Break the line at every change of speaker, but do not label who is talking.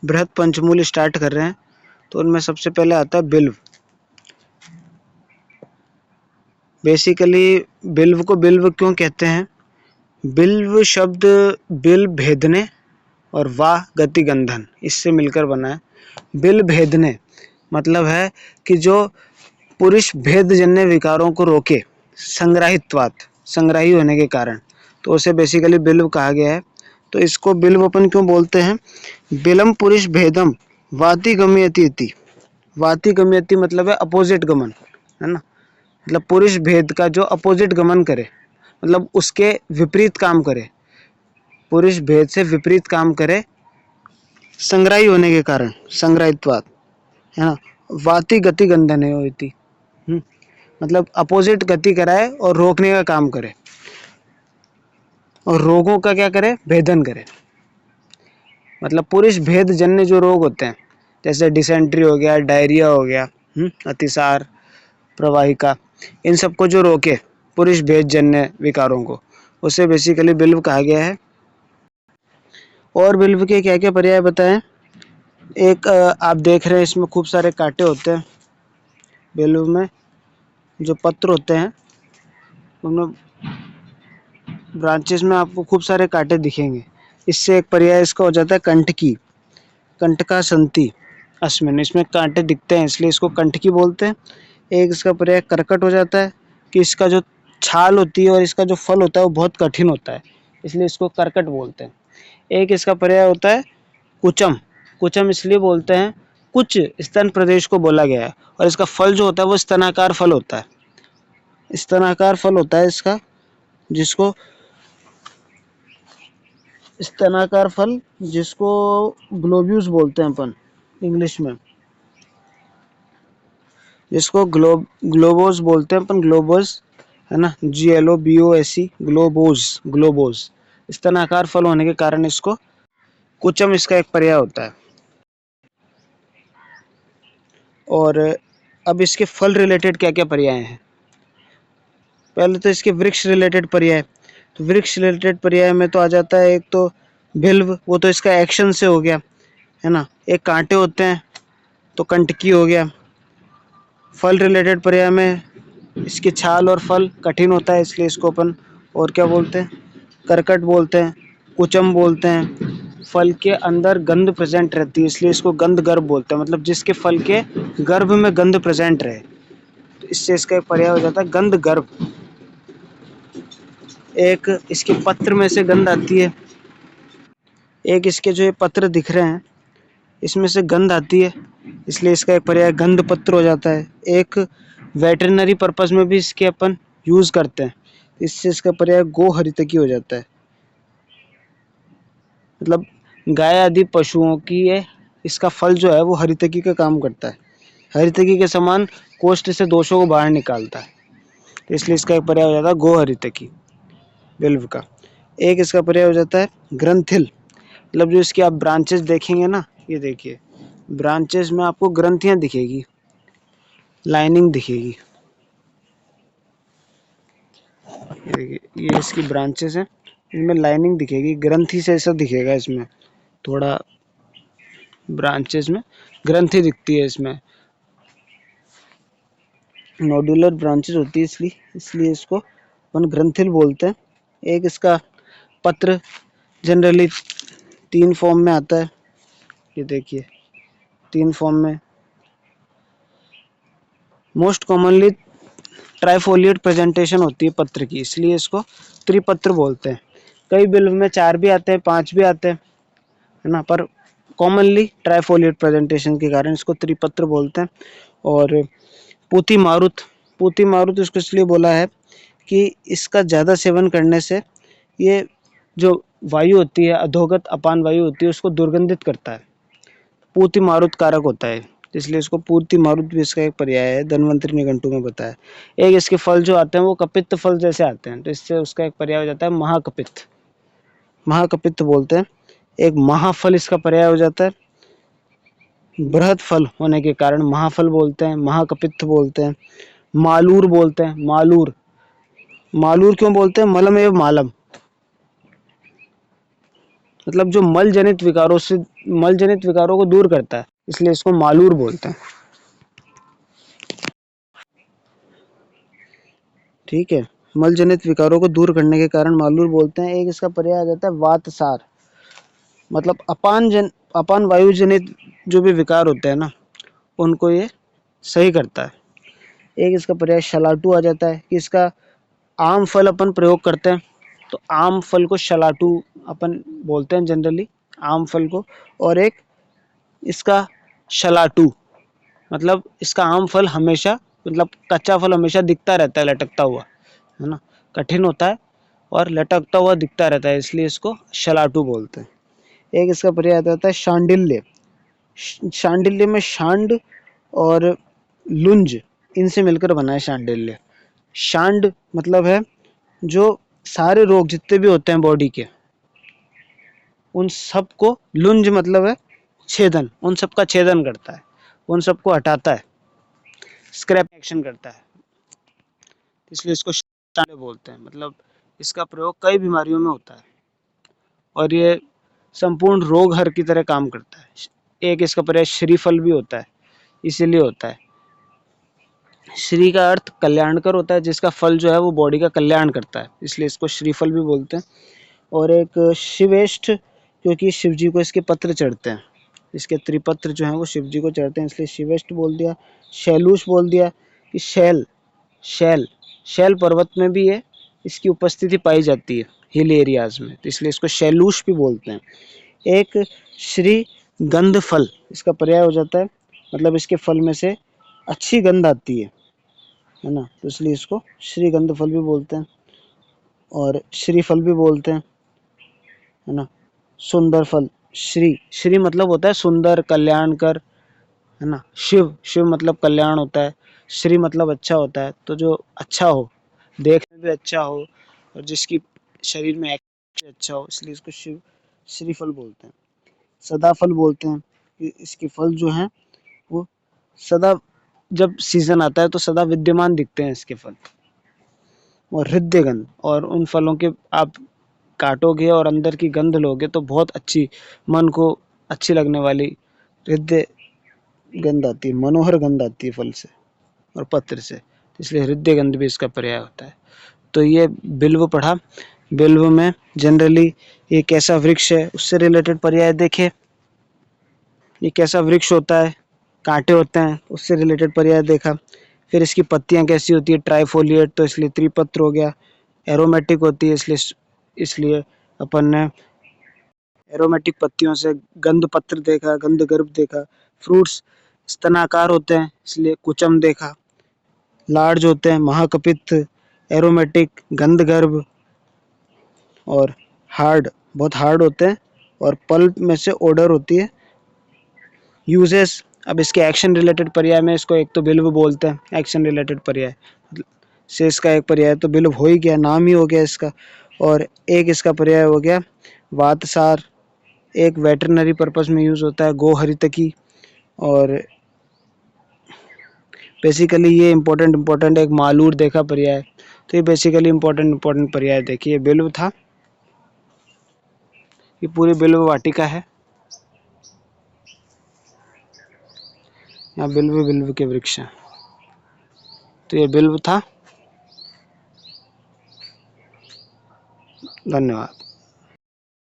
बृहद पंचमूल स्टार्ट कर रहे हैं तो उनमें सबसे पहले आता है बिल्व। बेसिकली बिल्व को बिल्व क्यों कहते हैं? बिल्व शब्द बिल भेदने और वाह गति गंधन इससे मिलकर बना है। बिल भेदने मतलब है कि जो पुरुष भेदजन्य विकारों को रोके, संग्राहित्वात् संग्राही होने के कारण, तो उसे बेसिकली बिल्व कहा गया है। तो इसको बिल्व अपन क्यों बोलते हैं? बिलम पुरुष भेदम वाति गम्यति इति। वाति गम्यति मतलब है अपोजिट गमन, है ना। मतलब पुरुष भेद का जो अपोजिट गमन करे, मतलब उसके विपरीत काम करे, पुरुष भेद से विपरीत काम करे, संग्राही होने के कारण, संग्राहित्वात्, है ना। वाति गति गंधने होती, मतलब अपोजिट गति कराए और रोकने का काम करे, और रोगों का क्या करे? भेदन करे। मतलब पुरुष भेद जन्य जो रोग होते हैं, जैसे डिसेंट्री हो गया, डायरिया हो गया, अतिसार, प्रवाहिका, इन सबको जो रोके पुरुष भेद जन्य विकारों को, उसे बेसिकली बिल्व कहा गया है। और बिल्व के क्या क्या पर्याय बताएं? एक आप देख रहे हैं इसमें खूब सारे कांटे होते हैं। बिल्व में जो पत्र होते हैं उनमें ब्रांचेस में आपको खूब सारे कांटे दिखेंगे। इससे एक पर्याय इसका हो जाता है कंटकी, कंटका संति अस्मिन, इसमें कांटे दिखते हैं इसलिए इसको कंटकी बोलते हैं। एक इसका पर्याय कर्कट हो जाता है कि इसका जो छाल होती है और इसका जो फल होता है वो बहुत कठिन होता है, इसलिए इसको कर्कट बोलते हैं। एक इसका पर्याय होता है कुचम, कुचम इसलिए बोलते हैं कुछ स्तन प्रदेश को बोला गया है, और इसका फल जो होता है वो स्तनाकार फल होता है, स्तनाकार फल होता है इसका, जिसको स्तनाकार फल, जिसको ग्लोब्यूस बोलते हैं अपन इंग्लिश में, जिसको ग्लोबोस बोलते हैं अपन, ग्लोबोस, है ना, GLOBOSE, ग्लोबोस, ग्लोबोस। स्तनाकार फल होने के कारण इसको कुचम इसका एक पर्याय होता है। और अब इसके फल रिलेटेड क्या क्या पर्याय हैं? पहले तो इसके वृक्ष रिलेटेड पर्याय, तो वृक्ष रिलेटेड पर्याय में तो आ जाता है एक तो बिल्व, वो तो इसका एक्शन से हो गया, है ना। एक कांटे होते हैं तो कंटकी हो गया। फल रिलेटेड पर्याय में इसकी छाल और फल कठिन होता है इसलिए इसको अपन और क्या बोलते हैं? कर्कट बोलते हैं। कुचम बोलते हैं। फल के अंदर गंध प्रेजेंट रहती है इसलिए इसको गंध गर्भ बोलते हैं, मतलब जिसके फल के गर्भ में गंध प्रेजेंट रहे, तो इससे इसका एक पर्याय हो जाता है गंध गर्भ। एक इसके पत्र में से गंध आती है, एक इसके जो ये पत्र दिख रहे हैं इसमें से गंध आती है, इसलिए इसका एक पर्याय गंध पत्र हो जाता है। एक वेटरनरी पर्पस में भी इसके अपन यूज करते हैं, इससे इसका पर्याय गो हरितकी हो जाता है। मतलब गाय आदि पशुओं की ये इसका फल जो है वो हरितकी का काम करता है, हरितकी के समान कोष्ठ से दोषों को बाहर निकालता है, तो इसलिए इसका एक पर्याय हो जाता है गो हरितकी बिल्व का। एक इसका पर्याय हो जाता है ग्रंथिल, मतलब जो इसकी आप ब्रांचेस देखेंगे ना, ये देखिए ब्रांचेस में आपको ग्रंथियां दिखेगी, लाइनिंग दिखेगी, ये देखिए ये इसकी ब्रांचेस हैं, इनमें लाइनिंग दिखेगी, ग्रंथि से ऐसा दिखेगा, इसमें थोड़ा ब्रांचेस में ग्रंथि दिखती है, इसमें नोडुलर ब्रांचेस होती है इसलिए इसको अपन ग्रंथिल बोलते हैं। एक इसका पत्र जनरली 3 फॉर्म में आता है, ये देखिए 3 फॉर्म में, मोस्ट कॉमनली ट्राइफोलिएट प्रेजेंटेशन होती है पत्र की, इसलिए इसको त्रिपत्र बोलते हैं। कई बिल्व में 4 भी आते हैं, 5 भी आते हैं, है ना, पर कॉमनली ट्राइफोलिएट प्रेजेंटेशन के कारण इसको त्रिपत्र बोलते हैं। और पूती मारुत, पूती मारुत इसको इसलिए बोला है कि इसका ज़्यादा सेवन करने से ये जो वायु होती है, अधोगत अपान वायु होती है, उसको दुर्गंधित करता है, पूती मारुत कारक होता है, इसलिए इसको पूर्ति मारुत भी इसका एक पर्याय है, धन्वंतरि निघंटु में बताया। एक इसके फल जो आते हैं वो कपित्त फल जैसे आते हैं, तो इससे उसका एक पर्याय हो जाता है महाकपित्त, महाकपित्त बोलते हैं। एक महाफल इसका पर्याय हो जाता है, बृहद फल होने के कारण महाफल बोलते हैं, महाकपित्त बोलते हैं। मालूर बोलते हैं, मालूर, मालूर क्यों बोलते हैं? मलम एवं मालम, मतलब जो मल जनित विकारों को दूर करता है, इसलिए इसको मालूर बोलते हैं। ठीक है, मल जनित विकारों को दूर करने के कारण मालूर बोलते हैं। एक इसका पर्याय आ जाता है वातसार, मतलब अपान वायु जनित जो भी विकार होते हैं ना, उनको ये सही करता है। एक इसका पर्याय शलाटू आ जाता है कि इसका आम फल अपन प्रयोग करते हैं, तो आम फल को शलाटू अपन बोलते हैं जनरली, आम फल को। और एक इसका शलाटू, मतलब इसका आम फल हमेशा, मतलब कच्चा फल हमेशा दिखता रहता है लटकता हुआ, है ना, कठिन होता है और लटकता हुआ दिखता रहता है, इसलिए इसको शलाटू बोलते हैं। एक इसका पर्याय आता है शांडिल्य। शांडिल्य में शांड और लुंज, इनसे मिलकर बना है शांडिल्य। शांड मतलब है जो सारे रोग जितने भी होते हैं बॉडी के, उन सब को, लुंज मतलब है छेदन, उन सब का छेदन करता है, उन सब को हटाता है, स्क्रैप एक्शन करता है, इसलिए इसको शांड बोलते हैं। मतलब इसका प्रयोग कई बीमारियों में होता है और ये संपूर्ण रोग हर की तरह काम करता है। एक इसका पर्याय श्रीफल भी होता है, इसीलिए होता है। श्री का अर्थ कल्याणकर होता है, जिसका फल जो है वो बॉडी का कल्याण करता है, इसलिए इसको श्रीफल भी बोलते हैं। और एक शिवेष्ठ, क्योंकि शिव जी को इसके पत्र चढ़ते हैं, इसके त्रिपत्र जो हैं वो शिव जी को चढ़ते हैं, इसलिए शिवेष्ठ बोल दिया। शैलूष बोल दिया कि शैल शैल पर्वत में भी ये इसकी उपस्थिति पाई जाती है, हिल एरियाज में, तो इसलिए इसको शैलूष भी बोलते हैं। एक श्री गंध फल, इसका पर्याय हो जाता है, मतलब इसके फल में से अच्छी गंध आती है ना, तो इसलिए इसको श्रीगंध फल भी बोलते हैं और श्रीफल भी बोलते हैं, है ना। सुंदर फल, श्री मतलब होता है सुंदर, कल्याणकर, है ना। शिव मतलब कल्याण होता है, श्री मतलब अच्छा होता है, तो जो अच्छा हो, देखने में भी अच्छा हो और जिसकी शरीर में एक्टिविटी अच्छा हो, इसलिए इसको श्रीफल बोलते हैं। सदा फल बोलते हैं कि इसके फल जो हैं वो सदा, जब सीजन आता है तो सदा विद्यमान दिखते हैं इसके फल। और हृदय गंध, और उन फलों के आप काटोगे और अंदर की गंध लोगे तो बहुत अच्छी, मन को अच्छी लगने वाली हृदय गंध आती है, मनोहर गंध आती है फल से और पत्र से, इसलिए हृदय गंध भी इसका पर्याय होता है। तो ये बिल्व पढ़ा। बिल्व में जनरली ये कैसा वृक्ष है उससे रिलेटेड पर्याय देखे, ये कैसा वृक्ष होता है, कांटे होते हैं, उससे रिलेटेड पर्याय देखा। फिर इसकी पत्तियां कैसी होती है, ट्राइफोलिएट, तो इसलिए त्रिपत्र हो गया। एरोमेटिक होती है, इसलिए अपन ने एरोमेटिक पत्तियों से गंध पत्र देखा, गंध गर्भ देखा। फ्रूट्स स्तनाकार होते हैं, इसलिए कुचम देखा। लार्ज होते हैं, महाकपित्थ, एरोमेटिक, गंध गर्भ। और हार्ड, बहुत हार्ड होते हैं, और पल्प में से ओडर होती है। यूजेस, अब इसके एक्शन रिलेटेड पर्याय में इसको एक तो बिल्व बोलते हैं, एक्शन रिलेटेड पर्याय से इसका एक पर्याय तो बिल्व हो ही गया, नाम ही हो गया इसका। और एक इसका पर्याय हो गया वातसार, एक वेटरनरी पर्पस में यूज़ होता है, गो हरितकी। और बेसिकली ये इम्पोर्टेंट एक मालूर देखा पर्याय, तो ये बेसिकली इम्पोर्टेंट पर्याय देखिए। बिल्व था, ये पूरी बिल्व वाटिका है, यहाँ बिल्व के वृक्ष हैं, तो ये बिल्व था। धन्यवाद।